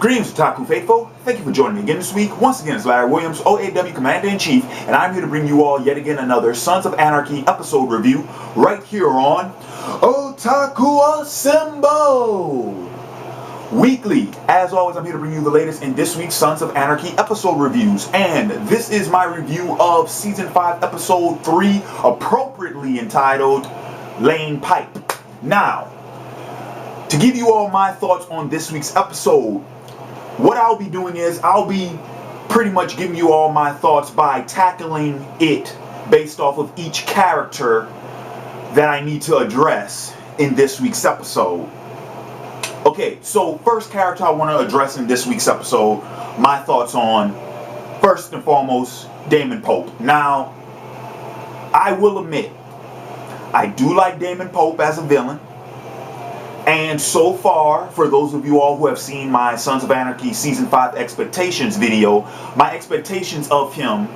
Greetings, Otaku Faithful. Thank you for joining me again this week. Once again, it's Larry Williams, OAW Commander-in-Chief, and I'm here to bring you all yet again another Sons of Anarchy episode review right here on Otaku Assemble! Weekly, as always, I'm here to bring you the latest in this week's Sons of Anarchy episode reviews, and this is my review of Season 5, Episode 3, appropriately entitled Lane Pipe. Now, to give you all my thoughts on this week's episode, what I'll be doing is I'll be pretty much giving you all my thoughts by tackling it based off of each character that I need to address in this week's episode. Okay, so first character I want to address in this week's episode, my thoughts on, first and foremost, Damon Pope. Now, I will admit, I do like Damon Pope as a villain. And so far, for those of you all who have seen my Sons of Anarchy Season 5 expectations video, my expectations of him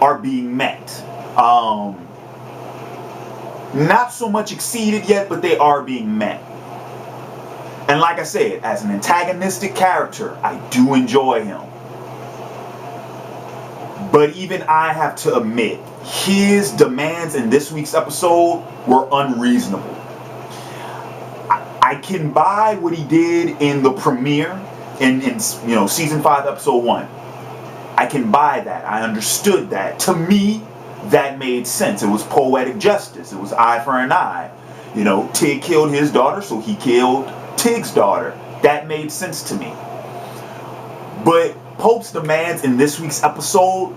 are being met. Not so much exceeded yet, but they are being met. And like I said, as an antagonistic character, I do enjoy him. But even I have to admit, his demands in this week's episode were unreasonable. I can buy what he did in the premiere in Season 5, Episode 1. I can buy that. I understood that. To me, that made sense. It was poetic justice. It was eye for an eye. You know, Tig killed his daughter, so he killed Tig's daughter. That made sense to me. But Pope's demands in this week's episode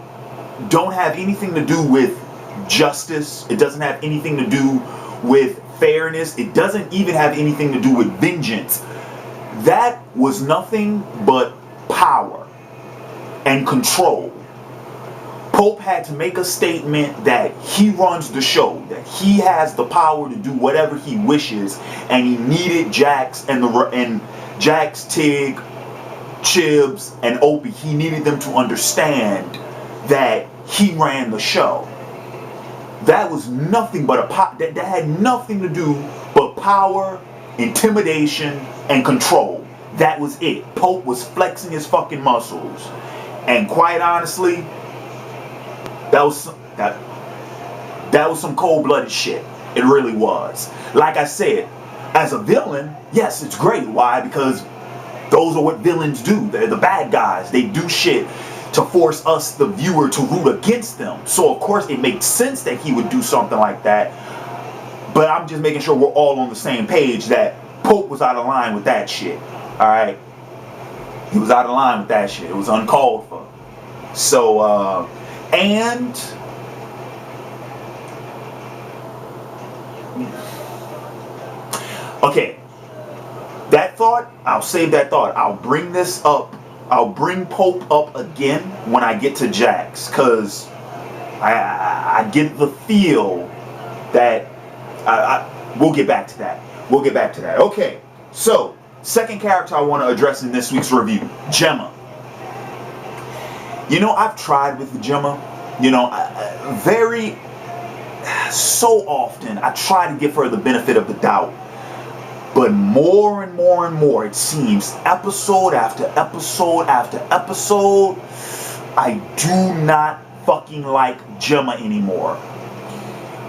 don't have anything to do with justice. It doesn't have anything to do with fairness. It doesn't even have anything to do with vengeance. That was nothing but power and control. Pope had to make a statement that he runs the show, that he has the power to do whatever he wishes, and he needed Jax and Jax, Tig, Chibs, and Opie. He needed them to understand that he ran the show. That was nothing but that had nothing to do but power, intimidation, and control. That was it. Pope was flexing his fucking muscles. And quite honestly, that was some cold-blooded shit. It really was. Like I said, as a villain, yes, it's great. Why? Because those are what villains do. They're the bad guys. They do shit to force us, the viewer, to root against them. So of course it makes sense that he would do something like that. But I'm just making sure we're all on the same page that Pope was out of line with that shit. Alright? He was out of line with that shit. It was uncalled for. So, okay. That thought, I'll save that thought. I'll bring this up. I'll bring Pope up again when I get to Jax, because I get the feel that we'll get back to that. We'll get back to that. Okay, so second character I want to address in this week's review, Gemma. You know, I've tried with Gemma. You know, so often I try to give her the benefit of the doubt. But more and more and more, it seems, episode after episode after episode, I do not fucking like Gemma anymore.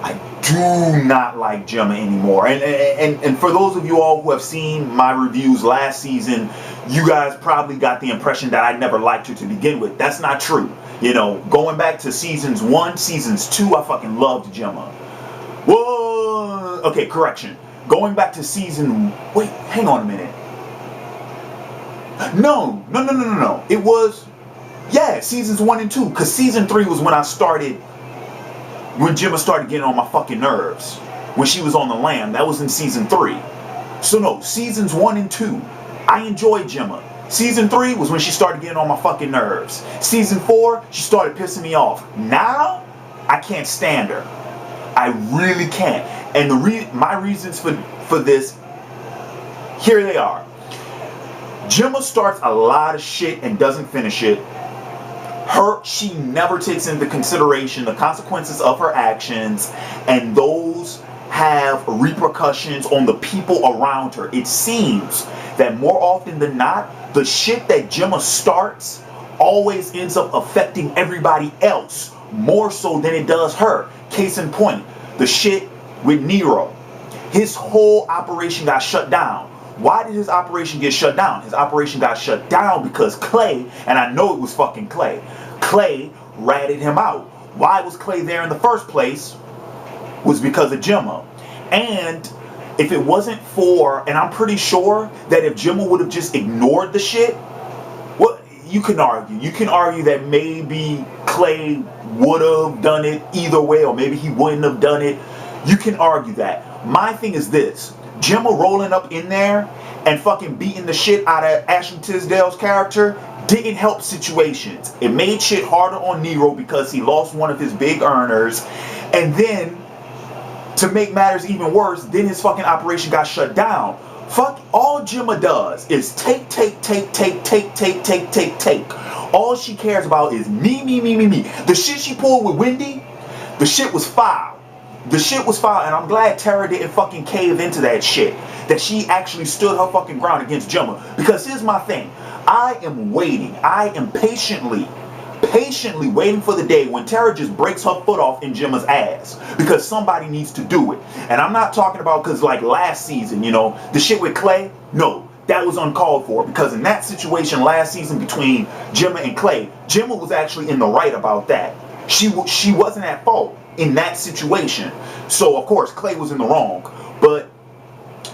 I do not like Gemma anymore. And for those of you all who have seen my reviews last season, you guys probably got the impression that I never liked her to begin with. That's not true. You know, going back to seasons 1, seasons 2, I fucking loved Gemma. Whoa! Okay, correction. Going back to season... Wait, hang on a minute. No. It was... Yeah, seasons 1 and 2. Because season 3 was when when Gemma started getting on my fucking nerves. When she was on the lam. That was in season 3. So no, seasons 1 and 2. I enjoyed Gemma. Season 3 was when she started getting on my fucking nerves. Season 4, she started pissing me off. Now, I can't stand her. I really can't. And my reasons for this, here they are. Gemma starts a lot of shit and doesn't finish it. She never takes into consideration the consequences of her actions, and those have repercussions on the people around her. It seems that more often than not, the shit that Gemma starts always ends up affecting everybody else more so than it does her. Case in point, the shit with Nero. His whole operation got shut down. Why did his operation get shut down? His operation got shut down because Clay, and I know it was fucking Clay, Clay ratted him out. Why was Clay there in the first place? Was because of Gemma. And if it wasn't for, and I'm pretty sure that if Gemma would have just ignored the shit, well, you can argue that maybe Clay would have done it either way, or maybe he wouldn't have done it. You can argue that. My thing is this: Gemma rolling up in there and fucking beating the shit out of Ashley Tisdale's character didn't help situations. It made shit harder on Nero because he lost one of his big earners. And then, to make matters even worse, then his fucking operation got shut down. Fuck, all Gemma does is take. All she cares about is me. The shit she pulled with Wendy, the shit was foul. The shit was foul, and I'm glad Tara didn't fucking cave into that shit. That she actually stood her fucking ground against Gemma. Because here's my thing. I am waiting. I am patiently waiting for the day when Tara just breaks her foot off in Gemma's ass. Because somebody needs to do it. And I'm not talking about because like last season, you know, the shit with Clay. No, that was uncalled for. Because in that situation last season between Gemma and Clay, Gemma was actually in the right about that. She wasn't at fault in that situation. So of course Clay was in the wrong. But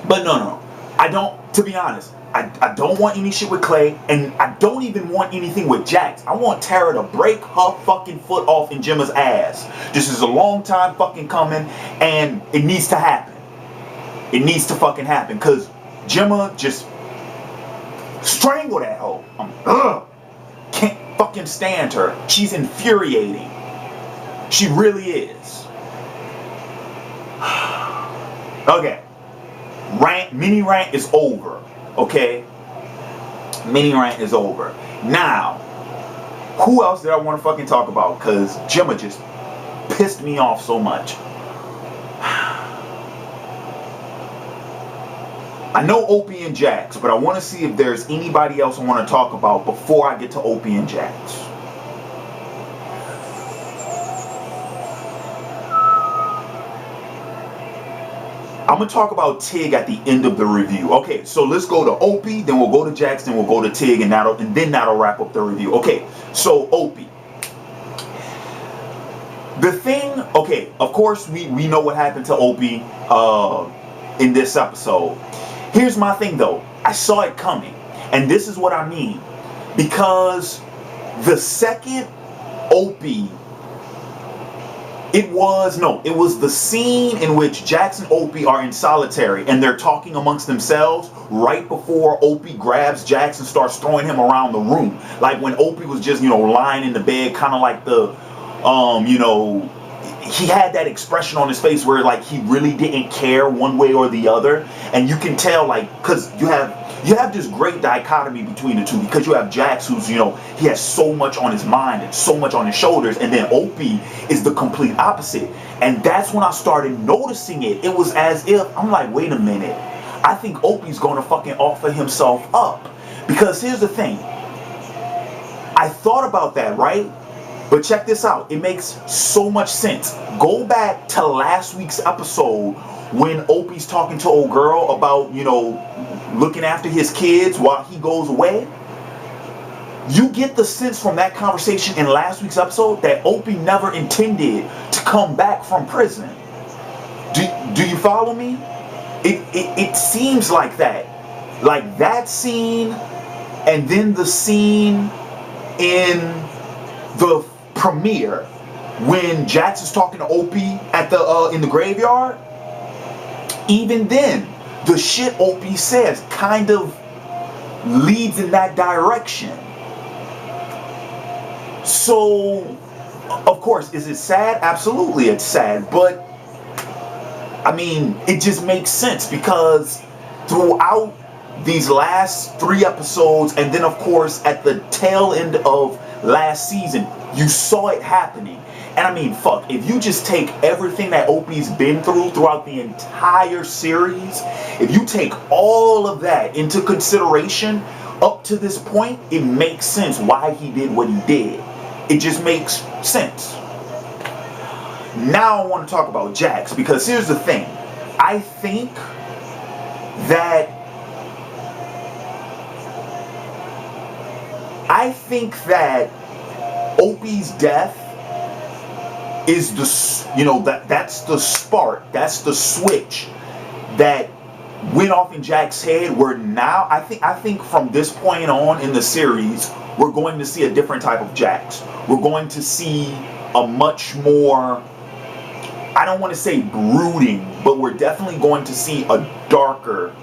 no. I don't, to be honest, I don't want any shit with Clay, and I don't even want anything with Jax. I want Tara to break her fucking foot off in Gemma's ass. This is a long time fucking coming, and it needs to happen. It needs to fucking happen, because Gemma just strangled that hoe. Can't fucking stand her. She's infuriating. She really is. Okay. Mini rant is over. Okay? Mini rant is over. Now, who else did I want to fucking talk about? Because Gemma just pissed me off so much. I know Opie and Jax, but I want to see if there's anybody else I want to talk about before I get to Opie and Jax. I'm going to talk about Tig at the end of the review. Okay, so let's go to Opie, then we'll go to Jax, then we'll go to Tig, and then that'll wrap up the review. Okay, so Opie. The thing, okay, of course we know what happened to Opie in this episode. Here's my thing though. I saw it coming. And this is what I mean. Because the second Opie, it was the scene in which Jax and Opie are in solitary and they're talking amongst themselves right before Opie grabs Jax and starts throwing him around the room. Like when Opie was just, lying in the bed, kind of like the, he had that expression on his face where like he really didn't care one way or the other. And you can tell, like, because you have this great dichotomy between the two, because you have Jax who's, he has so much on his mind and so much on his shoulders, and then Opie is the complete opposite. And that's when I started noticing it. It was as if, I'm like, wait a minute, I think Opie's going to fucking offer himself up. Because here's the thing, I thought about that, right? But check this out, it makes so much sense. Go back to last week's episode when Opie's talking to old girl about, looking after his kids while he goes away. You get the sense from that conversation in last week's episode that Opie never intended to come back from prison. Do you follow me? It seems like that. Like that scene, and then the scene in the premiere when Jax is talking to Opie at the in the graveyard. Even then, the shit Opie says kind of leads in that direction. So, of course, is it sad? Absolutely, it's sad. But, I mean, it just makes sense because throughout these last 3 episodes, and then, of course, at the tail end of last season, you saw it happening. And I mean, fuck, if you just take everything that Opie's been through throughout the entire series, if you take all of that into consideration up to this point, it makes sense why he did what he did. It just makes sense. Now I want to talk about Jax, because here's the thing. I think that Opie's death is that's the spark, that's the switch that went off in Jax's head, where now I think from this point on in the series, we're going to see a different type of Jax. We're going to see a much more, I don't want to say brooding, but we're definitely going to see a darker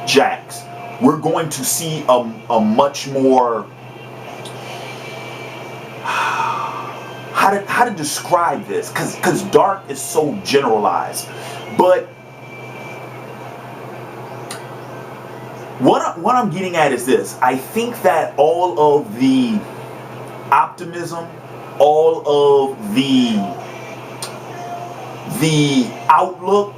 Jax. We're going to see a much more, how to describe this, because dark is so generalized, but what I'm getting at is this. I think that all of the optimism, all of the outlook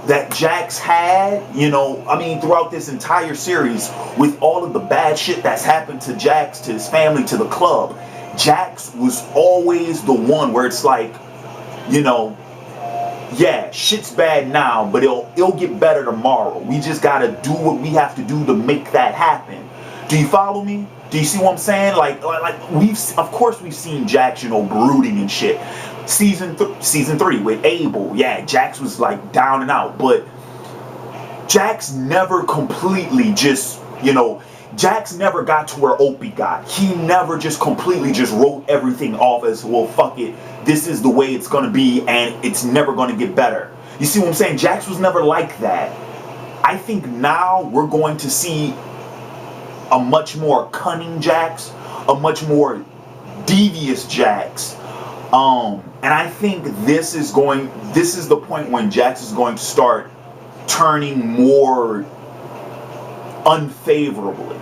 that Jax had, throughout this entire series, with all of the bad shit that's happened to Jax, to his family, to the club, Jax was always the one where it's like, yeah, shit's bad now, but it'll get better tomorrow. We just gotta do what we have to do to make that happen. Do you follow me? Do you see what I'm saying? Like of course we've seen Jax, brooding and shit. Season 3 with Abel, yeah, Jax was like down and out, but Jax never completely just, Jax never got to where Opie got. He never just completely just wrote everything off as, well, fuck it, this is the way it's gonna be and it's never gonna get better. You see what I'm saying? Jax was never like that. I think now we're going to see a much more cunning Jax, a much more devious Jax. And I think this is the point when Jax is going to start turning more unfavorably.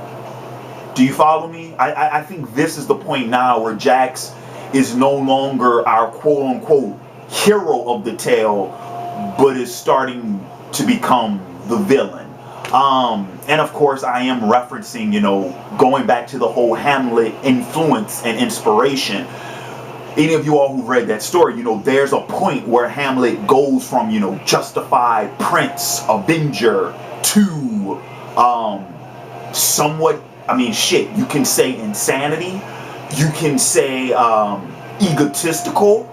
Do you follow me? I think this is the point now where Jax is no longer our quote-unquote hero of the tale, but is starting to become the villain. And of course, I am referencing, going back to the whole Hamlet influence and inspiration. Any of you all who've read that story, there's a point where Hamlet goes from, justified prince, avenger, to somewhat, you can say insanity, you can say egotistical,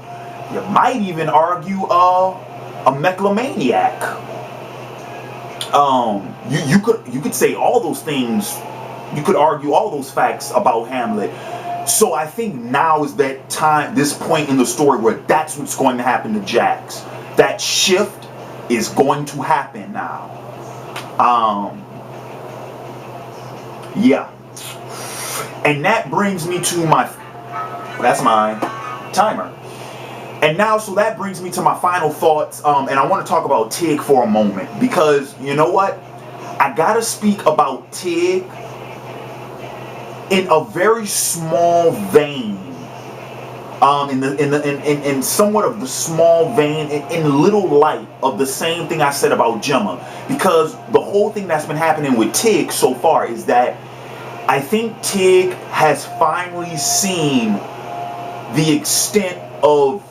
you might even argue a megalomaniac. You could say all those things, you could argue all those facts about Hamlet. So I think now is that time, this point in the story where that's what's going to happen to Jax. That shift is going to happen now. Yeah. And that brings me to that's my timer. And now, so that brings me to my final thoughts. And I want to talk about Tig for a moment, because you know what? I gotta speak about Tig in a very small vein, in somewhat of the small vein, in little light of the same thing I said about Gemma, because the whole thing that's been happening with Tig so far is that I think Tig has finally seen the extent of,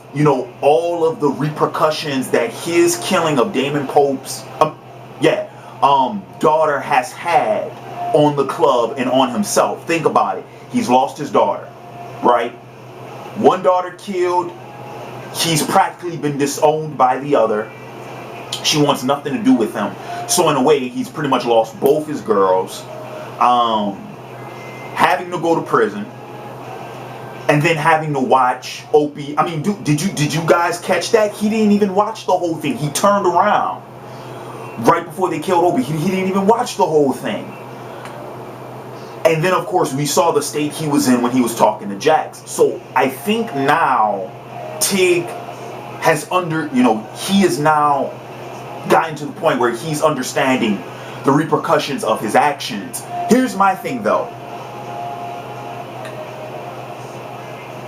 all of the repercussions that his killing of Damon Pope's daughter has had on the club and on himself. Think about it. He's lost his daughter, right? One daughter killed. He's practically been disowned by the other. She wants nothing to do with him. So in a way, he's pretty much lost both his girls. Having to go to prison. And then having to watch Opie. Did you guys catch that? He didn't even watch the whole thing. He turned around right before they killed Opie. He didn't even watch the whole thing. And then, of course, we saw the state he was in when he was talking to Jax. So I think now Tig has he is now gotten to the point where he's understanding the repercussions of his actions. Here's my thing, though.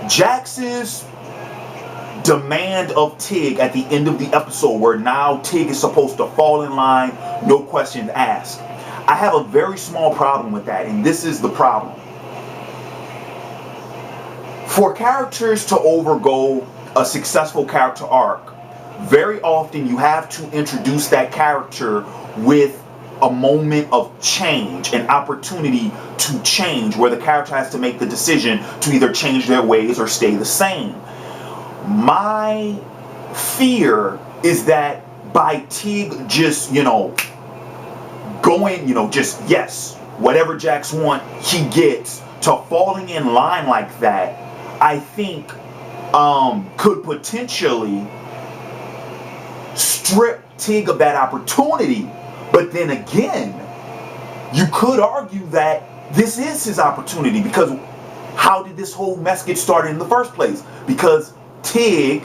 Jax's demand of Tig at the end of the episode, where now Tig is supposed to fall in line, no questions asked. I have a very small problem with that, and this is the problem. For characters to overgo a successful character arc, very often you have to introduce that character with a moment of change, an opportunity to change, where the character has to make the decision to either change their ways or stay the same. My fear is that by Tig just, going, just yes, whatever Jax want, he gets, to falling in line like that, I think could potentially strip Tig of that opportunity. But then again, you could argue that this is his opportunity, because how did this whole mess get started in the first place? Because Tig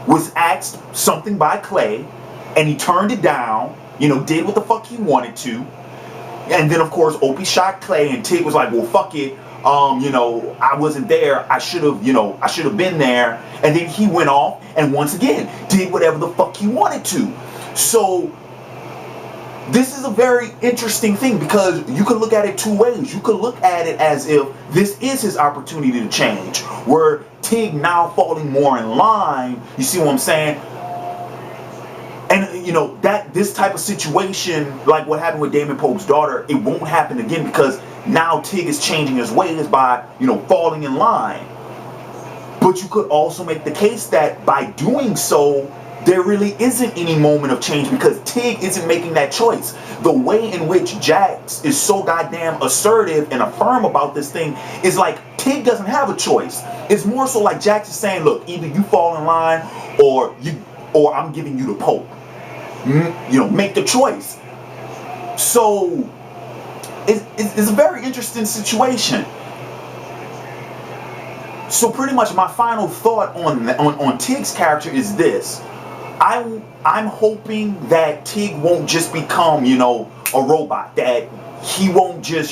was asked something by Clay, and he turned it down, did what the fuck he wanted to. And then, of course, Opie shot Clay, and Tig was like, well, fuck it. I wasn't there. I should have been there. And then he went off and once again did whatever the fuck he wanted to. So this is a very interesting thing, because you could look at it two ways. You could look at it as if this is his opportunity to change, where Tig now falling more in line. You see what I'm saying? And that this type of situation, like what happened with Damon Pope's daughter, it won't happen again, because now Tig is changing his ways by falling in line. But you could also make the case that by doing so, there really isn't any moment of change, because Tig isn't making that choice. The way in which Jax is so goddamn assertive and affirm about this thing is like Tig doesn't have a choice. It's more so like Jax is saying, look, either you fall in line or I'm giving you the Pope. Make the choice. So it's a very interesting situation. So pretty much my final thought on Tig's character is this. I'm hoping that Tig won't just become, a robot. That he won't just,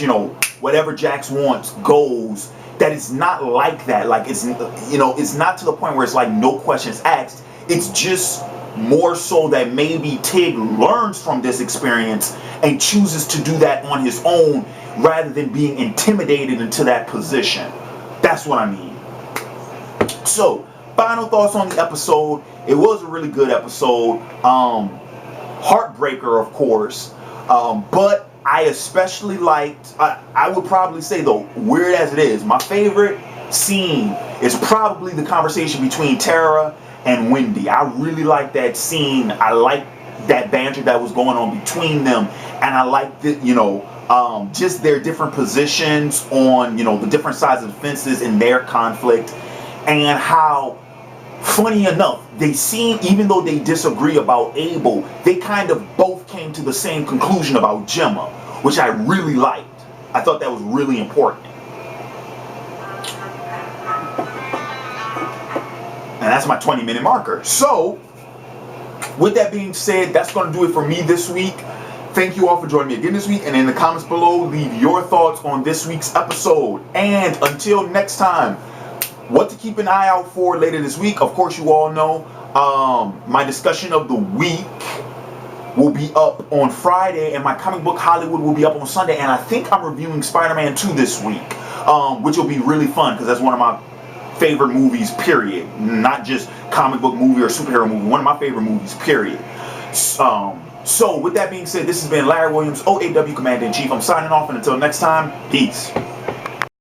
whatever Jax wants goes. That it's not like that. Like it's not to the point where it's like no questions asked. It's just more so that maybe Tig learns from this experience and chooses to do that on his own, rather than being intimidated into that position. That's what I mean. So, final thoughts on the episode. It was a really good episode. Heartbreaker, of course. But I especially liked, I would probably say, though, weird as it is, my favorite scene is probably the conversation between Tara and Wendy. I really like that scene. I like that banter that was going on between them. And I like that, just their different positions on, the different sides of the fences in their conflict. And how, funny enough, they seem, even though they disagree about Abel, they kind of both came to the same conclusion about Gemma, which I really liked. I thought that was really important. And that's my 20-minute marker. So, with that being said, that's going to do it for me this week. Thank you all for joining me again this week. And in the comments below, leave your thoughts on this week's episode. And until next time, what to keep an eye out for later this week. Of course, you all know my discussion of the week will be up on Friday, and my comic book Hollywood will be up on Sunday. And I think I'm reviewing Spider-Man 2 this week, which will be really fun, because that's one of my favorite movies, period. Not just comic book movie or superhero movie. One of my favorite movies, period. So with that being said, this has been Larry Williams, OAW Commander-in-Chief. I'm signing off, and until next time, peace.